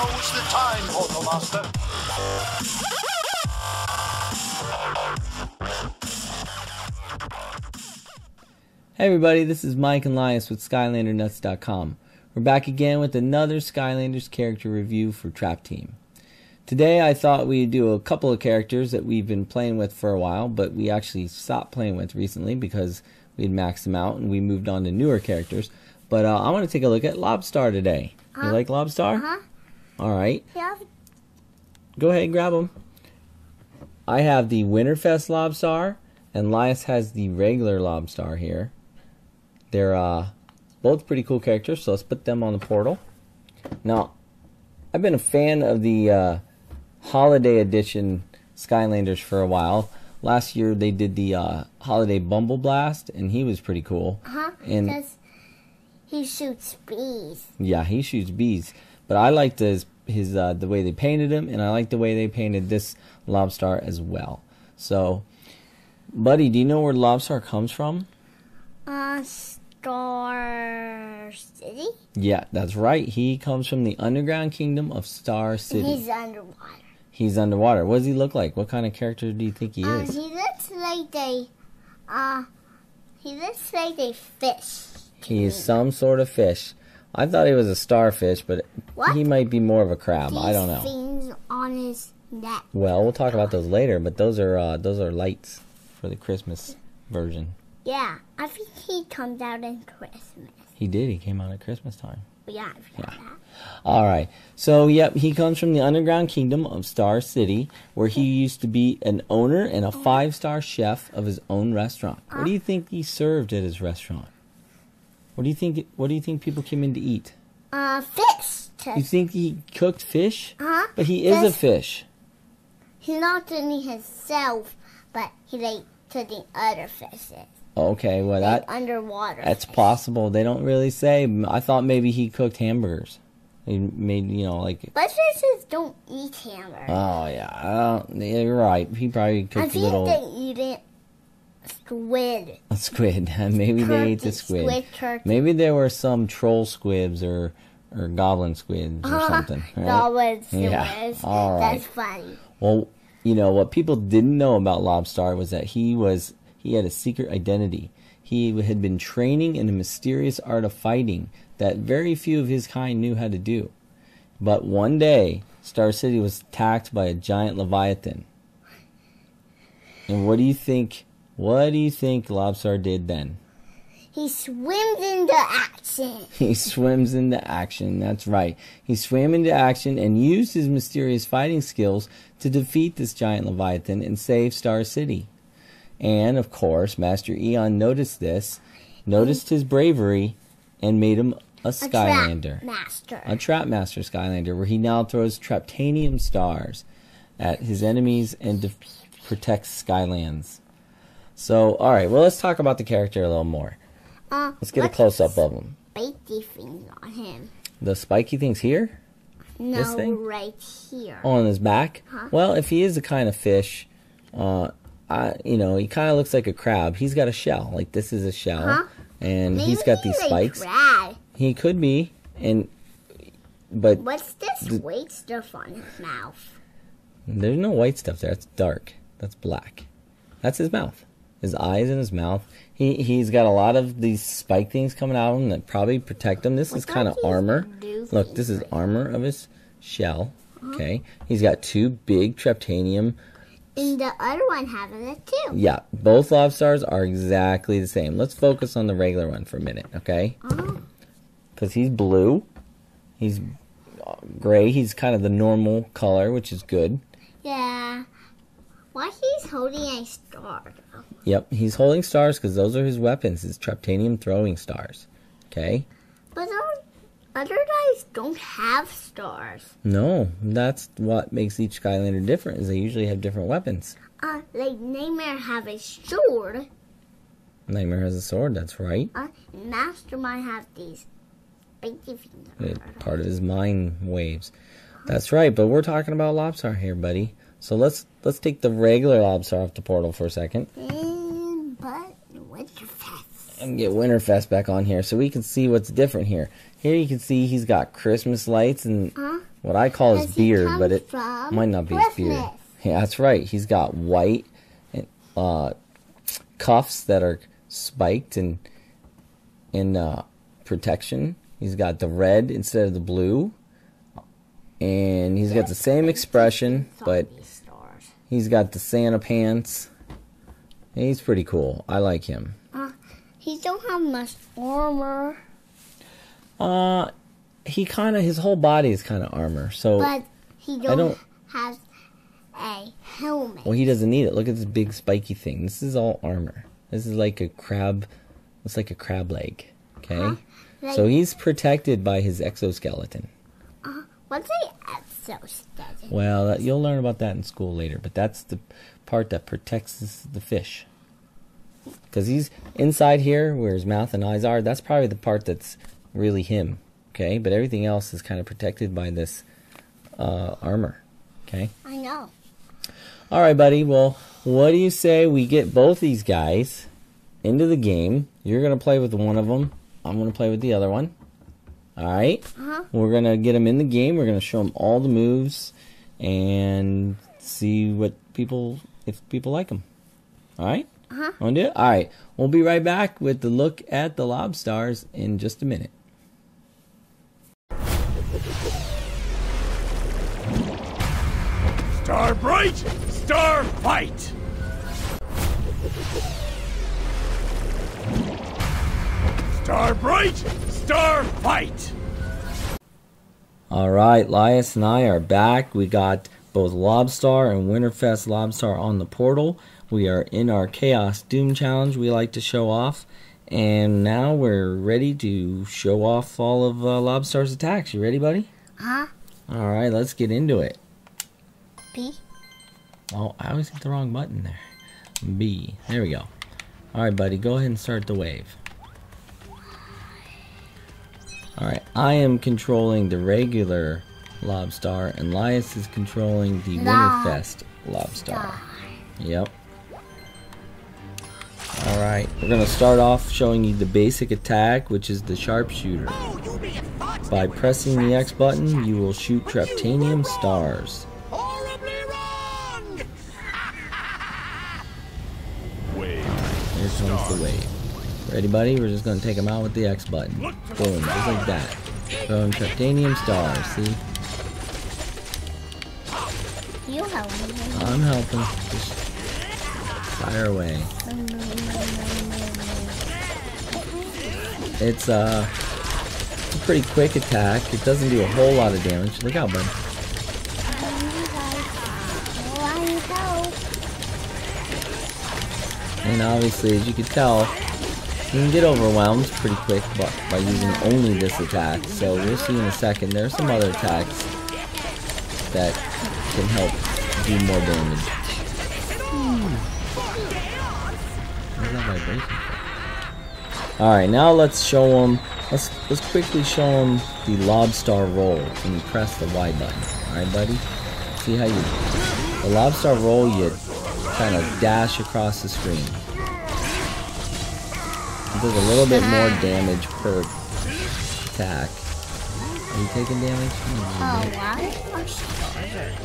Now's the time, Quartermaster. Hey everybody, this is Mike and Lias with SkylanderNuts.com. We're back again with another Skylanders character review for Trap Team. Today I thought we'd do a couple of characters that we've been playing with for a while, but we actually stopped playing with recently because we'd maxed them out and we moved on to newer characters. But I want to take a look at Lob-Star today. You like Lob-Star? Uh-huh. Alright. Yeah. Go ahead and grab them. I have the Winterfest Lob-Star, and Lias has the regular Lob-Star here. They're both pretty cool characters, so let's put them on the portal. Now, I've been a fan of the Holiday Edition Skylanders for a while. Last year they did the Holiday Bumble Blast, and he was pretty cool. And because he shoots bees. yeah, he shoots bees. But I liked his the way they painted him, and I like the way they painted this Lob-Star as well. So, buddy, do you know where Lob-Star comes from? Star City? Yeah, that's right. He comes from the underground kingdom of Star City. He's underwater. He's underwater. What does he look like? What kind of character do you think he is? He looks like a fish. He is some sort of fish. I thought he was a starfish, but What? he might be more of a crab. These I don't know. things on his neck. Well, we'll talk about those later, but those are lights for the Christmas version. Yeah, I think he comes out in Christmas. He did. He came out at Christmas time. Yeah, I forgot that. All right. So, yep, he comes from the underground kingdom of Star City, where he used to be an owner and a 5-star chef of his own restaurant. What do you think he served at his restaurant? What do you think? What do you think people came in to eat? Fish. You think he cooked fish? But he is a Yes. fish. He's not doing himself, but he to the other fishes. Okay, well Like underwater. that's fish. possible. They don't really say. I thought maybe he cooked hamburgers. He made, like. But fishes don't eat hamburgers. Oh yeah, you're right. He probably I cooked a think little they eat it squid. squid. Maybe they ate the Turkey, squid. turkey. Maybe there were some troll squibs or goblin squibs or something. Right? Goblin Yeah, squids. all right. That's funny. Well, what people didn't know about Lob-Star was that he had a secret identity. He had been training in a mysterious art of fighting that very few of his kind knew how to do. But one day, Star City was attacked by a giant leviathan. And what do you think Lob-Star did then? He swims into action. He swims into action, that's right. He swam into action and used his mysterious fighting skills to defeat this giant leviathan and save Star City. And, of course, Master Eon noticed his bravery, and made him a Skylander. A Trap Master Skylander, where he now throws Traptanium stars at his enemies and protects Skylands. So, alright, well, let's talk about the character a little more. Let's get a close-up of him. Spiky things on him. The spiky things here? No, This thing? right here. On his back? Well, if he is a kind of fish, he kind of looks like a crab. He's got a shell. Like, this is a shell. And Maybe he's got these he's a spikes. crab. He could be. But What's this white stuff on his mouth? there's no white stuff there. It's dark. That's black. That's his mouth. His eyes and his mouth. He's got a lot of these spike things coming out of him that probably protect him. This is kind of armor. Look, this is armor of his shell. Okay. He's got 2 big Traptanium. And the other one having it too. Yeah, both Lob-Stars are exactly the same. Let's focus on the regular one for a minute, okay? Because he's blue. He's gray. He's kind of the normal color, which is good. Yeah. Why he's holding a star though? Yep, he's holding stars because those are his weapons, his Traptanium throwing stars. Okay? But other guys don't have stars. No, that's what makes each Skylander different, is they usually have different weapons. Like Nightmare have a sword. Nightmare has a sword, that's right. Mastermind have these spiky things. Part of his mind waves. That's right, but we're talking about Lob-Star here, buddy. So let's take the regular Lob-Star off the portal for a second. But Winterfest. And get Winterfest back on here so we can see what's different here. Here you can see he's got Christmas lights and what I call his Because he beard, but comes it from might not be his beard. Christmas. Yeah, that's right. He's got white cuffs that are spiked and in protection. He's got the red instead of the blue, and he's got the same expression, but he's got the Santa pants. He's pretty cool. I like him. He don't have much armor. His whole body is kind of armor. So, But he don't have a helmet. well, he doesn't need it. Look at this big spiky thing. This is all armor. This is like a crab. It's like a crab leg. Okay. So he's protected by his exoskeleton. What's a exoskeleton? Well, you'll learn about that in school later. But that's the part that protects the fish. Because he's inside here, where his mouth and eyes are. That's probably the part that's really him. Okay. But everything else is kind of protected by this armor. Okay. I know. All right, buddy. Well, what do you say we get both these guys into the game? You're going to play with one of them. I'm going to play with the other one. All right? We're going to get them in the game. We're going to show them all the moves and see if people like them. All right? Want to do it? All right. We'll be right back with the look at the Lob-Stars in just a minute. Star bright, star fight. Star bright, star fight. All right, Lias and I are back. We got both Lob-Star and Winterfest Lob-Star on the portal. We are in our Chaos Doom Challenge we like to show off. And now we're ready to show off all of Lob-Star's attacks. You ready, buddy? All right, let's get into it. B. Oh, I always hit the wrong button there. B. There we go. All right, buddy, go ahead and start the wave. All right, I am controlling the regular Lob-Star, and Lias is controlling the Winterfest Lob-Star. Yep. All right, we're going to start off showing you the basic attack, which is the sharpshooter. By pressing the X button, you will shoot Traptanium stars. Here comes the wave. Ready, buddy? We're just going to take them out with the X button. Boom, just like that. Throwing Traptanium stars, see? You help me. I'm helping. Just fire away. It's a pretty quick attack. It doesn't do a whole lot of damage. Look out, bud. And obviously, as you can tell, you can get overwhelmed pretty quick by using only this attack. So we'll see in a second. There are some other attacks that can help do more damage. Where's that vibration from? Alright, now let's show them. Let's quickly show them the Lobster Roll when you press the Y button. Alright, buddy? See how the Lobster Roll, you kind of dash across the screen. It does a little bit more damage per attack. Are you taking damage?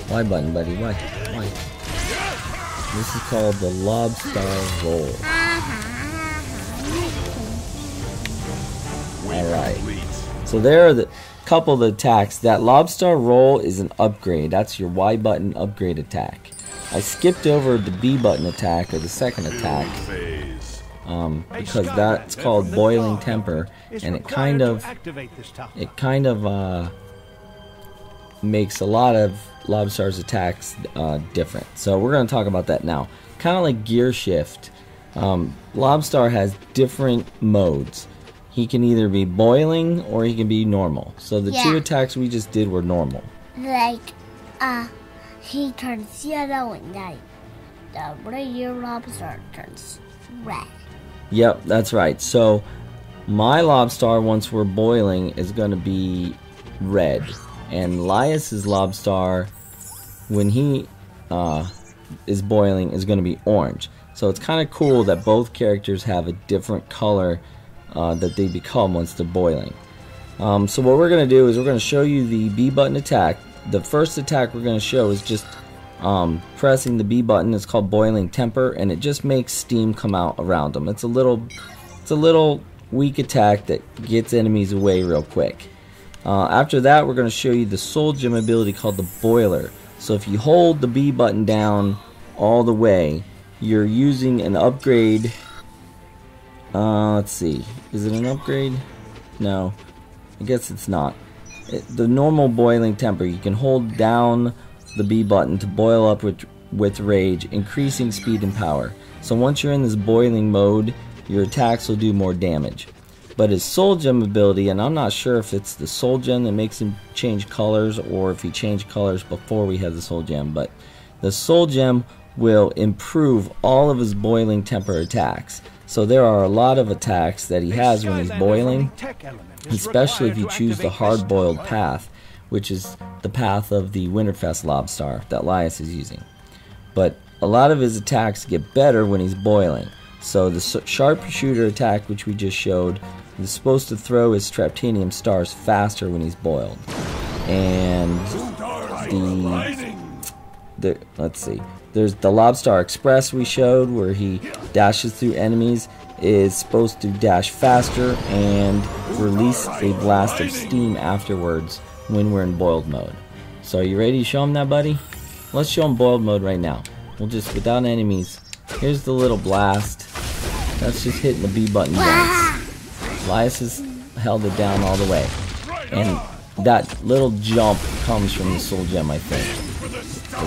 Y button, buddy. Y. This is called the Lobster Roll. Alright. So there are the couple of the attacks. That Lobster Roll is an upgrade. That's your Y button upgrade attack. I skipped over the B button attack, or the second attack, because that's called Boiling Temper, and it kind of makes a lot of Lobstar's attacks different. So we're going to talk about that now. Kind of like Gear Shift, Lobstar has different modes. He can either be boiling or he can be normal. So the two attacks we just did were normal. Like, he turns yellow and the regular lobster turns red. Yep, that's right. So my Lobstar, once we're boiling, is going to be red. And Lias's Lobstar, when he is boiling, is going to be orange. So it's kind of cool that both characters have a different color that they become once they're boiling. So what we're going to do is we're going to show you the B button attack. the first attack we're going to show is just pressing the B button. It's called Boiling Temper, and it just makes steam come out around them. It's a little weak attack that gets enemies away real quick. After that, we're going to show you the soul gem ability called the Boiler. So if you hold the B button down all the way, you're using an upgrade. Let's see, is it an upgrade? No, I guess it's not. The normal Boiling Temper, you can hold down the B button to boil up with rage, increasing speed and power. So once you're in this boiling mode, your attacks will do more damage. But his soul gem ability, and I'm not sure if it's the soul gem that makes him change colors or if he changed colors before we had the soul gem, but the soul gem will improve all of his boiling temper attacks. So there are a lot of attacks that he has when he's boiling, especially if you choose the hard-boiled path, which is the path of the Winterfest Lob-Star that Lias is using. But a lot of his attacks get better when he's boiling. So the sharpshooter attack, which we just showed, is supposed to throw his Traptanium stars faster when he's boiled. And let's see, there's the Lobster Express we showed, where he dashes through enemies, is supposed to dash faster and release a blast of steam afterwards when we're in boiled mode. So are you ready to show him that, buddy? Let's show him boiled mode right now. We'll just, without enemies, here's the little blast. That's just hitting the B button once. Lias has held it down all the way. And that little jump comes from the soul gem, I think.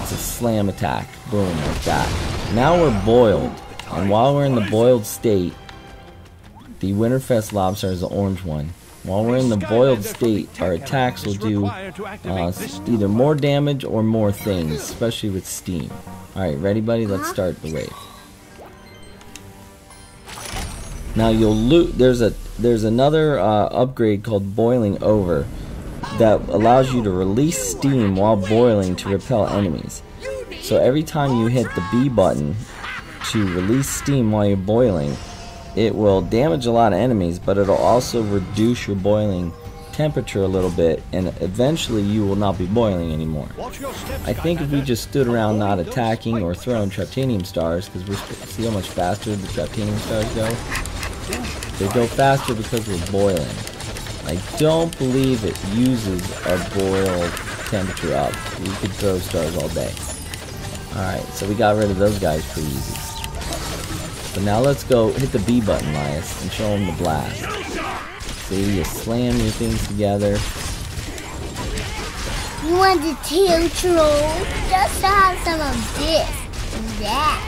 It's a slam attack. Boom, like that. Now we're boiled. And while we're in the boiled state, the Winterfest Lob-Star is the orange one. While we're in the boiled state, our attacks will do either more damage or more things, especially with steam. Alright, ready, buddy? Let's start the wave. Now you'll loot. There's another upgrade called Boiling Over that allows you to release steam while boiling to repel enemies. So every time you hit the B button to release steam while you're boiling, it will damage a lot of enemies, but it'll also reduce your boiling temperature a little bit, and eventually you will not be boiling anymore. I think if we just stood around not attacking or throwing Traptanium stars, because we see how much faster the Traptanium stars go. They go faster because we're boiling. I don't believe it uses our boil temperature up. We could throw stars all day. Alright, so we got rid of those guys pretty easy. But now let's go hit the B button, Lias, and show him the blast. See, you slam your things together. You want the tail troll? Just to have some of this and that.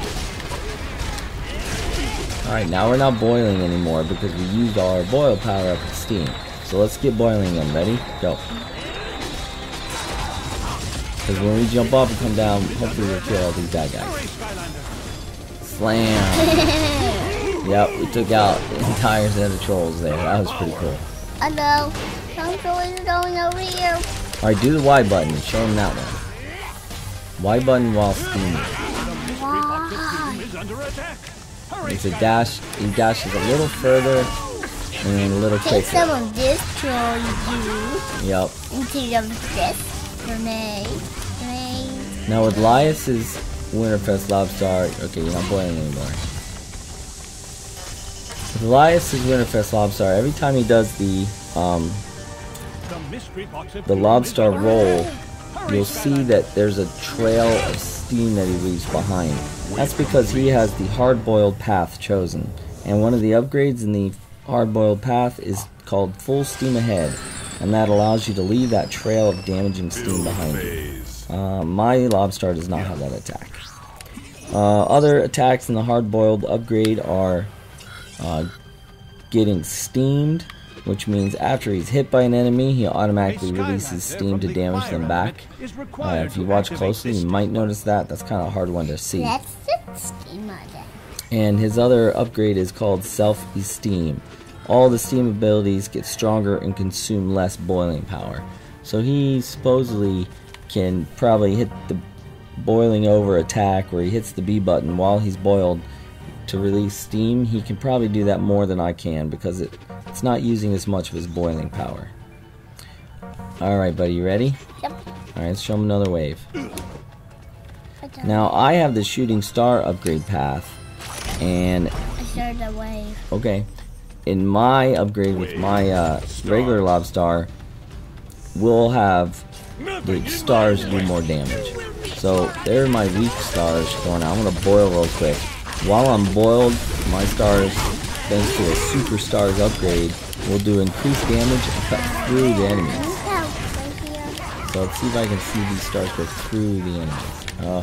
Alright, now we're not boiling anymore because we used all our boil power up with steam. So let's get boiling again. Ready? Go. Because when we jump up and come down, hopefully we'll kill all these bad guys. Slam! Yep, we took out the entire set of trolls there. That was pretty cool. Oh no, some trolls are going over here. Alright, do the Y button. Show him that one. Y button while steaming. It's a dash. He dashes a little further and a little quicker. Take some of this troll, you. Yep. And take some of this for me. Now with Lias's Winterfest Lob-Star, okay, you're not boiling anymore. With Lias's Winterfest Lob-Star, every time he does the Lobster Roll, you'll see that there's a trail of steam that he leaves behind. That's because he has the hard-boiled path chosen. And one of the upgrades in the hard-boiled path is called Full Steam Ahead, and that allows you to leave that trail of damaging steam behind you. My Lobster does not have that attack. Other attacks in the hard-boiled upgrade are getting steamed, which means after he's hit by an enemy, he automatically releases steam to damage them back. If you watch closely, you might notice that. That's kind of a hard one to see. That's the steam on that. And his other upgrade is called Self-Esteem. All the steam abilities get stronger and consume less boiling power. So he supposedly can probably hit the boiling over attack where he hits the B button while he's boiled to release steam. He can probably do that more than I can because it's not using as much of his boiling power. Alright, buddy, you ready? Yep. Alright, let's show him another wave. Now, I have the shooting star upgrade path. And... I started a wave. Okay. In my upgrade with my regular Lob-Star, we'll have the stars do more damage. So, there are my weak stars going out. I'm going to boil real quick. While I'm boiled, my stars, thanks to a super stars upgrade, will do increased damage and cut through the enemies. So let's see if I can see these stars go through the enemies. Oh,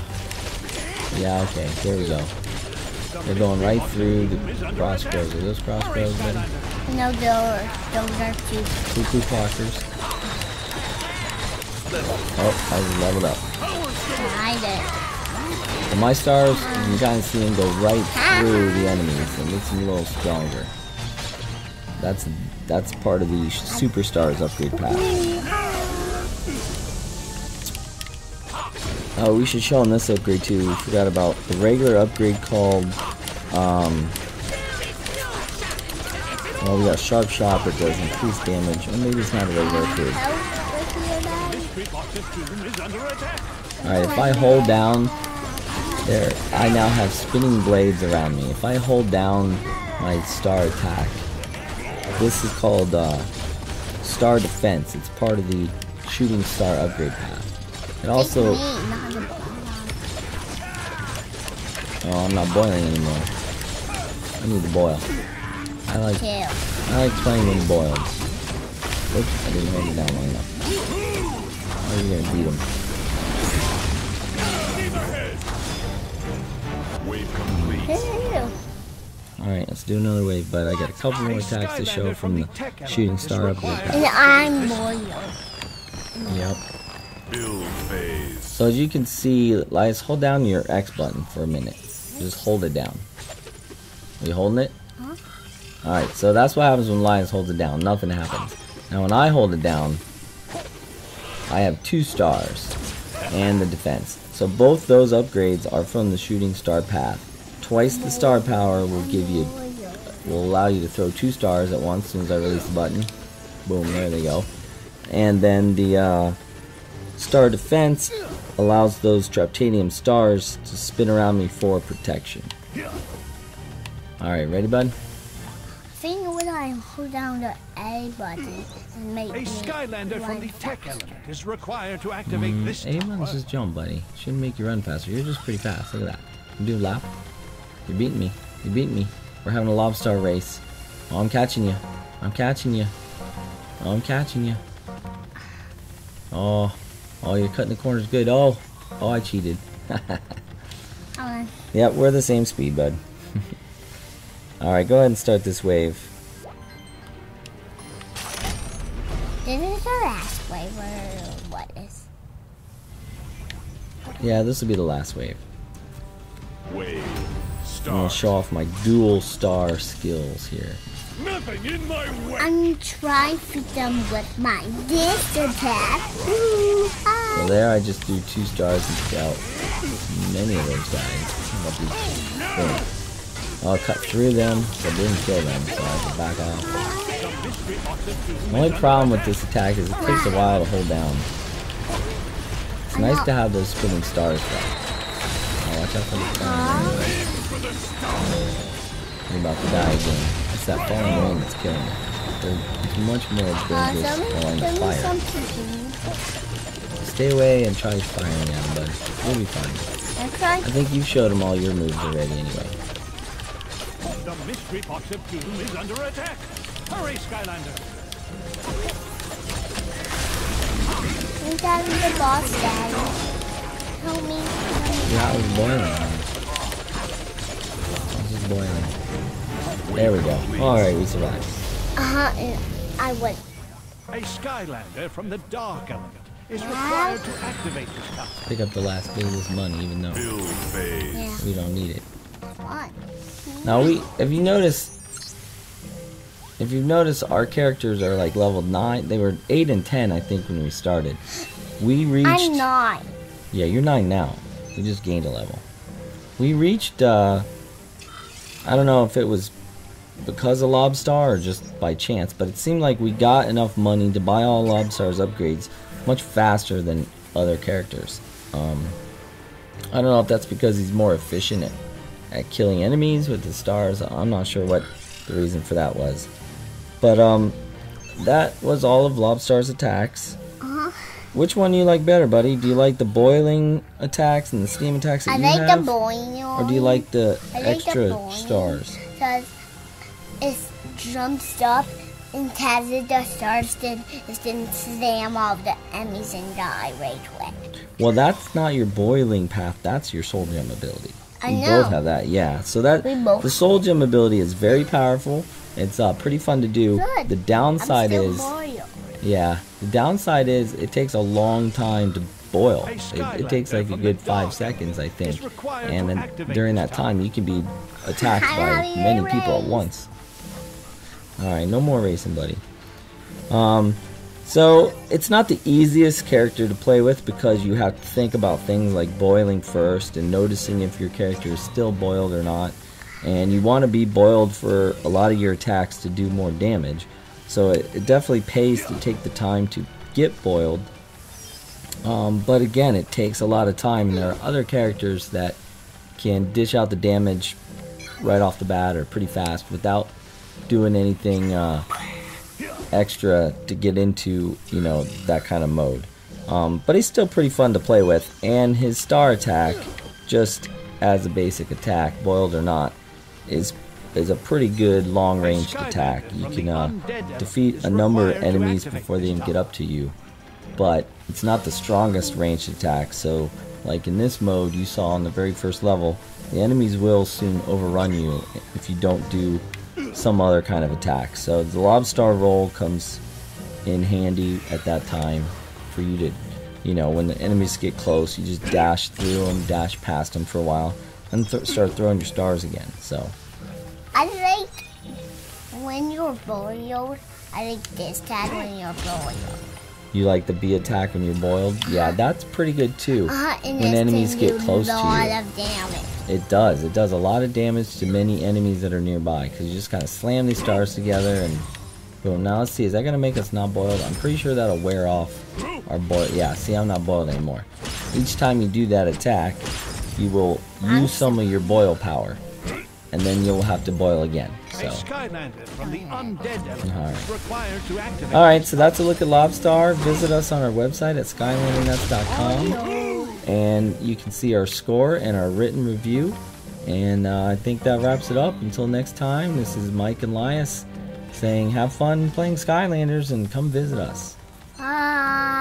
yeah, okay, there we go. They're going right through the crossbows. Are those crossbows, buddy? No, those are two. Cuckoo clockers. Oh, I was leveled up. And my stars, you can kind of see them go right through the enemies and makes them a little stronger. That's part of the super stars upgrade path. Oh, we should show them this upgrade too. We forgot about the regular upgrade called, well, we got Sharp Shot that does increased damage. Or maybe it's not a regular upgrade. Alright, if I hold down, there, I now have spinning blades around me. If I hold down my star attack, this is called Star Defense. It's part of the shooting star upgrade path. It also... Oh, I'm not boiling anymore. I need to boil. I like playing when boiled. Oops, I didn't hold it down long enough. How are you gonna beat him? Alright, let's do another wave, but I got a couple more attacks to show from the shooting star upgrade path. And I'm loyal. Yep. So as you can see, Lias, hold down your X button for a minute. Just hold it down. Are you holding it? Huh? Alright, so that's what happens when Lias holds it down. Nothing happens. Now when I hold it down, I have 2 stars and the defense. So both those upgrades are from the shooting star path. Twice the star power will allow you to throw 2 stars at once as soon as I release the button. Boom, there they go. And then the star defense allows those Traptanium stars to spin around me for protection. Alright, ready, bud? I think when I hold down the A button and make A Skylander from the tech element is required to activate this A button's just jump, buddy. Shouldn't make you run faster. You're just pretty fast. Look at that. You do a lap. You're beating me. You're beating me. We're having a Lob-Star race. Oh, I'm catching you. I'm catching you. Oh, I'm catching you. Oh, you're cutting the corners good. Oh, I cheated. Yep, we're the same speed, bud. Alright, go ahead and start this wave. This is the last wave, or what is? Yeah, this will be the last wave. Wave. I'm gonna show off my dual star skills here. Nothing in my way. I'm trying to hit them with my disc attack. So there I just do 2 stars and took out many of those guys. I'll cut through them, but didn't kill them, so I have to back off. The only problem with this attack is it takes a while to hold down. It's nice to have those spinning stars though. Oh, watch out for the falling rain. You're about to die again. It's that falling rain that's killing me. It's much more dangerous on the fire. Stay away and try firing at them, buddy. You'll be fine. I think you've showed them all your moves already anyway. The mystery box of doom is under attack. Hurry, Skylander. I'm having the boss, Daddy. Help me. Yeah, I was boiling. I was just boiling. There we go. Alright, we survived. I went. A Skylander from the dark element is required to activate this task. Pick up the last bit of this money, even though we don't need it. What? Now if you've noticed, our characters are like level 9. They were 8 and 10, I think, when we started. We reached. I'm 9. Yeah, you're 9 now. We just gained a level. We reached. I don't know if it was because of Lob-Star or just by chance, but it seemed like we got enough money to buy all Lob-Star's upgrades much faster than other characters. I don't know if that's because he's more efficient at killing enemies with the stars. I'm not sure what the reason for that was. But that was all of Lob-Star's attacks. Which one do you like better, buddy? Do you like the boiling attacks and the steam attacks that you have? I like the boiling. Or do you like the extra stars? Because it jumps up and catches the stars, then slam all the enemies and die right quick. Well, that's not your boiling path. That's your soul gem ability. I We know. both have that, yeah. So that We both. the soul gem ability is very powerful. It's pretty fun to do. Good. The downside I'm is, still boiled. yeah, the downside is it takes a long time to boil. A It takes like a Skylander good from the 5 dark seconds, I think. is required to And then activate during this that time, you can be attacked I'm by having a many people at race. once. All right, no more racing, buddy. So it's not the easiest character to play with because you have to think about things like boiling first and noticing if your character is still boiled or not. And you want to be boiled for a lot of your attacks to do more damage. So it definitely pays to take the time to get boiled. But again, it takes a lot of time, and there are other characters that can dish out the damage right off the bat or pretty fast without doing anything extra to get into, you know, that kind of mode. But he's still pretty fun to play with, and his star attack, just as a basic attack, boiled or not, is a pretty good long-range attack. You can defeat a number of enemies before they even get up to you, but it's not the strongest ranged attack. So like in this mode you saw on the very first level, the enemies will soon overrun you if you don't do some other kind of attack. So the Lobster Roll comes in handy at that time for you to, you know, when the enemies get close, you just dash through them, dash past them for a while, and start throwing your stars again. So I like when you're boiled. I like this tag when you're boiled. you like the B attack when you're boiled? Yeah, that's pretty good too. And When this enemies can get do close to a lot you. of damage. It does. It does a lot of damage to many enemies that are nearby because you just kind of slam these stars together and boom. Now let's see. Is that going to make us not boiled? I'm pretty sure that'll wear off our boil. Yeah, see, I'm not boiled anymore. Each time you do that attack, you will use some of your boil power, and then you'll have to boil again. A So. Skylander from the undead element is required to activate. Alright, so that's a look at Lob-Star. Visit us on our website at skylandernuts.com. And you can see our score and our written review. And I think that wraps it up. Until next time, this is Mike and Lias saying have fun playing Skylanders and come visit us. Bye.